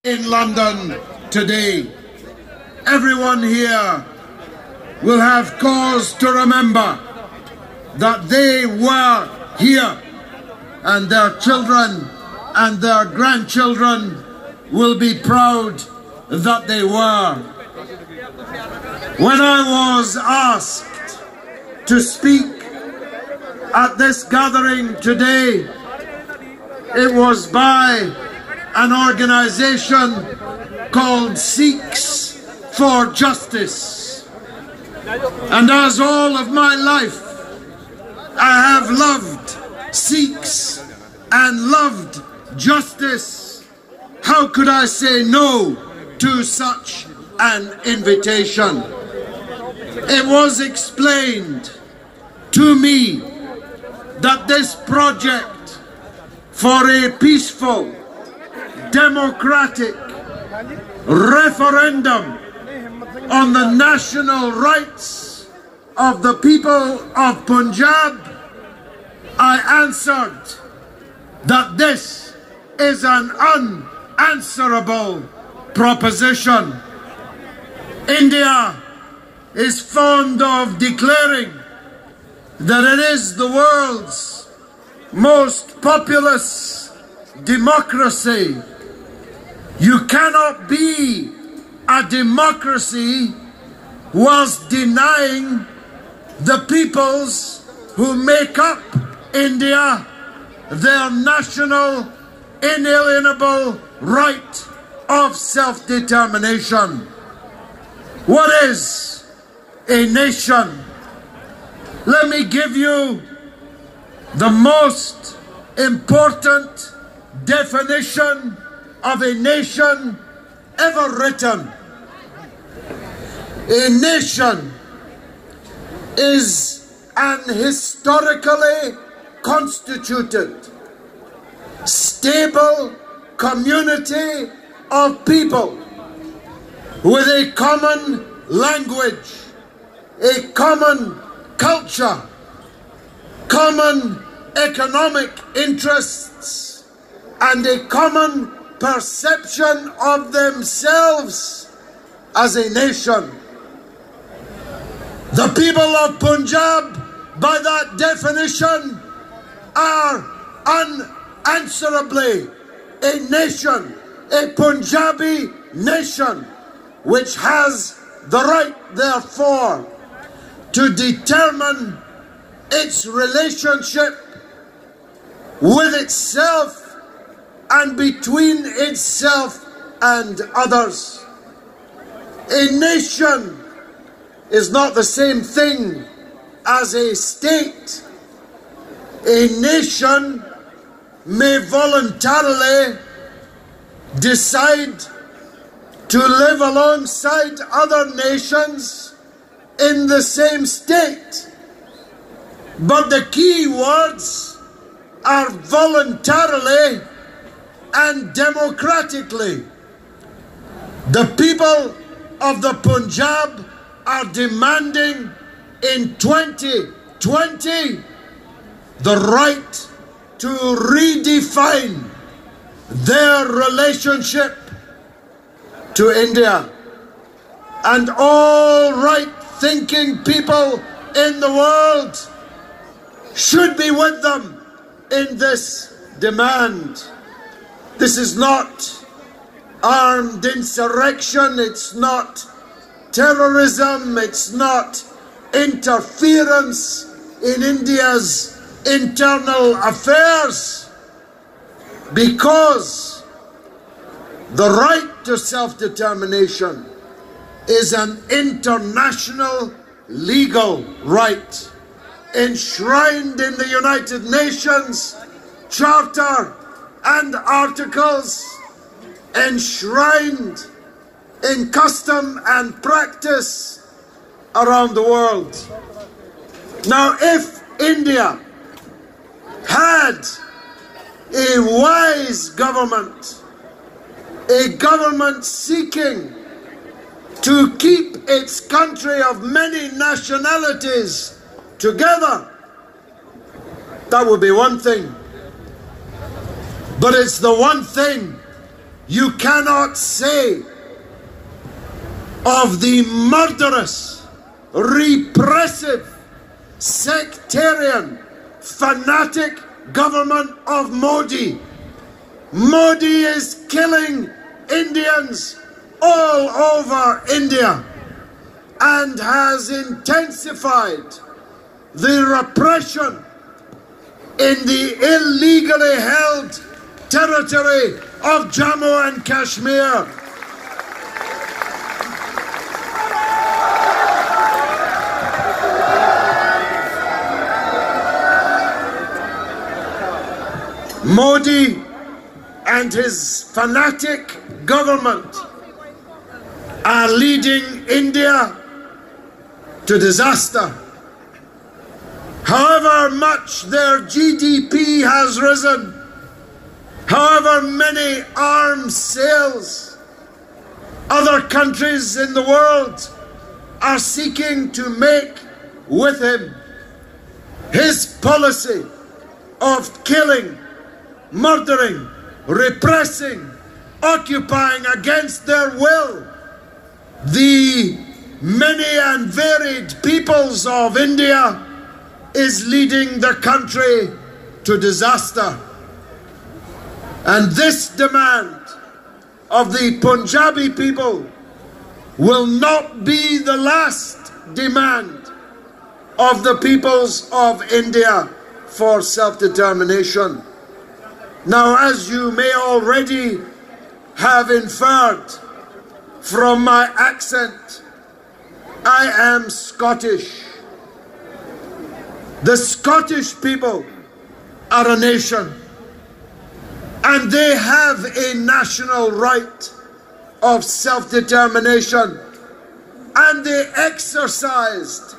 in London today. Everyone here will have cause to remember that they were here, and their children and their grandchildren will be proud that they were. When I was asked to speak at this gathering today, it was by an organization called Sikhs for Justice. And as all of my life I have loved Sikhs and loved justice, how could I say no to such an invitation? It was explained to me that this project for a peaceful, democratic referendum on the national rights of the people of Punjab, I answered that this is an unanswerable proposition. India is fond of declaring that it is the world's most populous democracy. You cannot be a democracy whilst denying the peoples who make up India their national inalienable right of self-determination. What is a nation? Let me give you the most important definition of a nation ever written. A nation is an historically constituted, stable community of people with a common language, a common culture, common economic interests, and a common perception of themselves as a nation. The people of Punjab, by that definition, are unanswerably a nation, a Punjabi nation, which has the right, therefore, to determine its relationship with itself and between itself and others. A nation is not the same thing as a state. A nation may voluntarily decide to live alongside other nations in the same state. But the key words are voluntarily and democratically. The people of the Punjab are demanding in 2020 the right to redefine their relationship to India. And all right-thinking people in the world should be with them in this demand. This is not armed insurrection, it's not terrorism, it's not interference in India's internal affairs, because the right to self-determination is an international legal right enshrined in the United Nations Charter and articles, enshrined in custom and practice around the world. Now, if India had a wise government, a government seeking to keep its country of many nationalities together, that would be one thing. But it's the one thing you cannot say of the murderous, repressive, sectarian, fanatic government of Modi. Modi is killing Indians all over India and has intensified the repression in the illegally held territory of Jammu and Kashmir. Modi and his fanatic government are leading India to disaster. However much their GDP has risen, however many arms sales other countries in the world are seeking to make with him, his policy of killing, murdering, repressing, occupying against their will the many and varied peoples of India is leading the country to disaster. And this demand of the Punjabi people will not be the last demand of the peoples of India for self-determination. Now, as you may already have inferred from my accent, I am Scottish. The Scottish people are a nation, and they have a national right of self-determination, and they exercised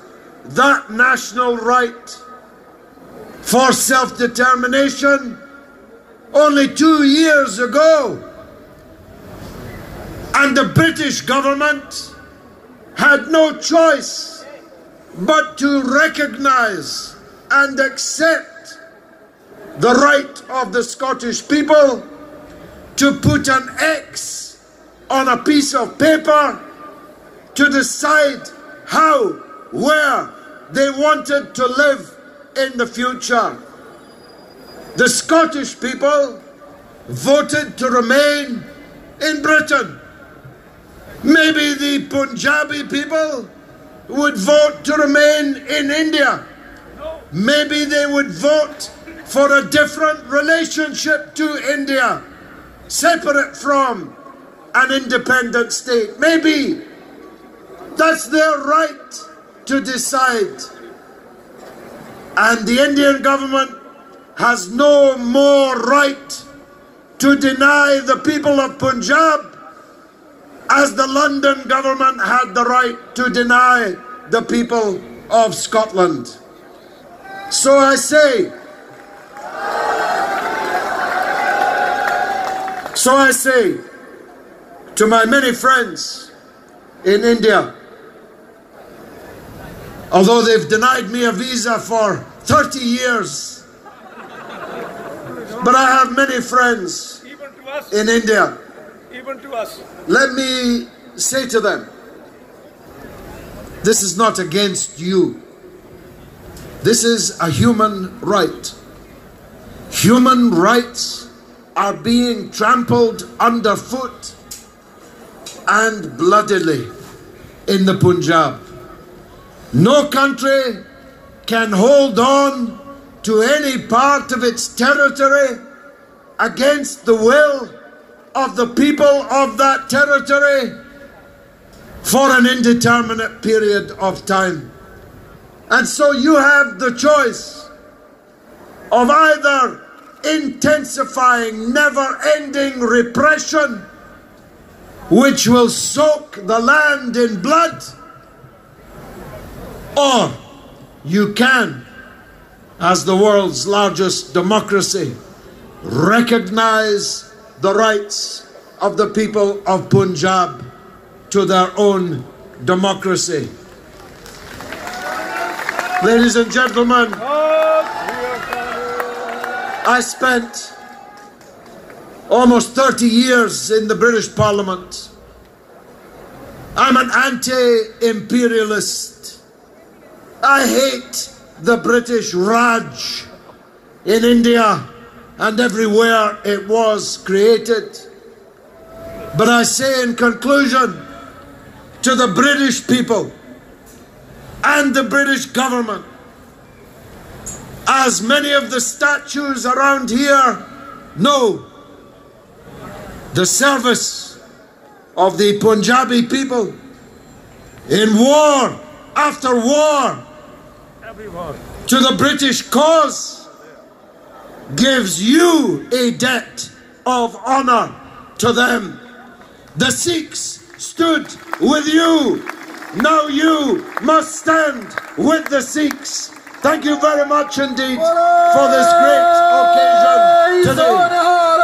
that national right for self-determination only 2 years ago. And the British government had no choice but to recognize and accept the right of the Scottish people to put an X on a piece of paper to decide how, where they wanted to live in the future. The Scottish people voted to remain in Britain. Maybe the Punjabi people would vote to remain in India. Maybe they would vote for a different relationship to India, separate from an independent state. Maybe that's their right to decide. And the Indian government has no more right to deny the people of Punjab as the London government had the right to deny the people of Scotland. So I say to my many friends in India, although they've denied me a visa for 30 years, but I have many friends in India. Even to us. Let me say to them, this is not against you. This is a human right. Human rights are being trampled underfoot and bloodily in the Punjab. No country can hold on to any part of its territory against the will of the people of that territory for an indeterminate period of time. And so you have the choice of either intensifying, never-ending repression, which will soak the land in blood, or you can, as the world's largest democracy, recognize the rights of the people of Punjab to their own democracy. Ladies and gentlemen, I spent almost 30 years in the British Parliament. I'm an anti-imperialist. I hate the British Raj in India and everywhere it was created. But I say in conclusion to the British people and the British government, as many of the statues around here know, the service of the Punjabi people in war after war to the British cause gives you a debt of honor to them. The Sikhs stood with you. Now you must stand with the Sikhs. Thank you very much indeed for this great occasion today.